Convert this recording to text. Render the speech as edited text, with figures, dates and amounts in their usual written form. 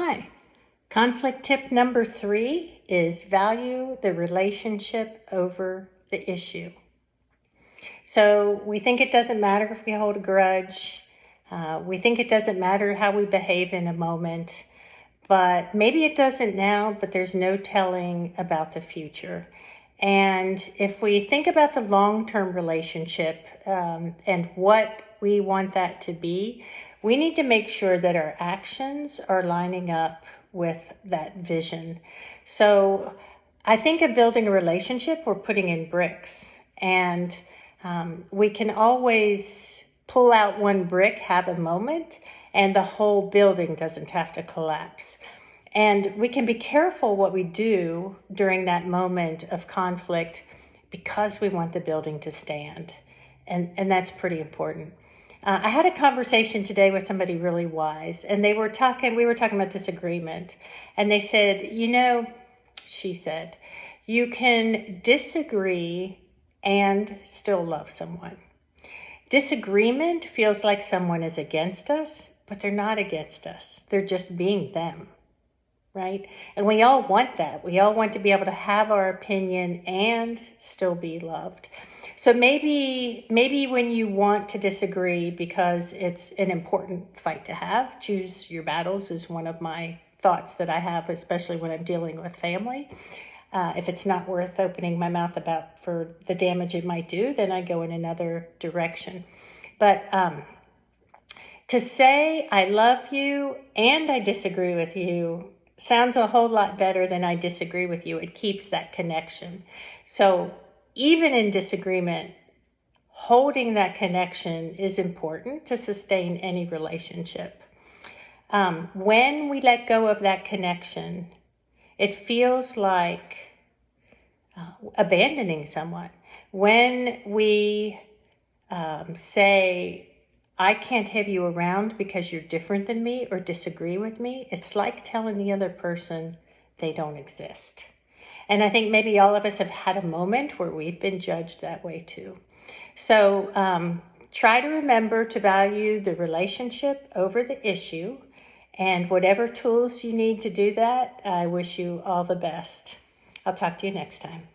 Hi. Conflict tip number 3 is value the relationship over the issue. So we think it doesn't matter if we hold a grudge. We think it doesn't matter how we behave in a moment. But maybe it doesn't now, but there's no telling about the future. And if we think about the long-term relationship and what we want that to be, we need to make sure that our actions are lining up with that vision. So I think of building a relationship, we're putting in bricks. And we can always pull out one brick, have a moment, and the whole building doesn't have to collapse. And we can be careful what we do during that moment of conflict because we want the building to stand. And that's pretty important. I had a conversation today with somebody really wise, and we were talking about disagreement. And they said, she said, you can disagree and still love someone. Disagreement feels like someone is against us, but they're not against us. They're just being them, right? And we all want that. We all want to be able to have our opinion and still be loved. So maybe when you want to disagree because it's an important fight to have, choose your battles is one of my thoughts that I have, especially when I'm dealing with family. If it's not worth opening my mouth about for the damage it might do, then I go in another direction. But to say I love you and I disagree with you sounds a whole lot better than I disagree with you. It keeps that connection. So even in disagreement, holding that connection is important to sustain any relationship. When we let go of that connection, it feels like abandoning someone. When we say, I can't have you around because you're different than me or disagree with me, it's like telling the other person they don't exist. And I think maybe all of us have had a moment where we've been judged that way too. So try to remember to value the relationship over the issue. And whatever tools you need to do that, I wish you all the best. I'll talk to you next time.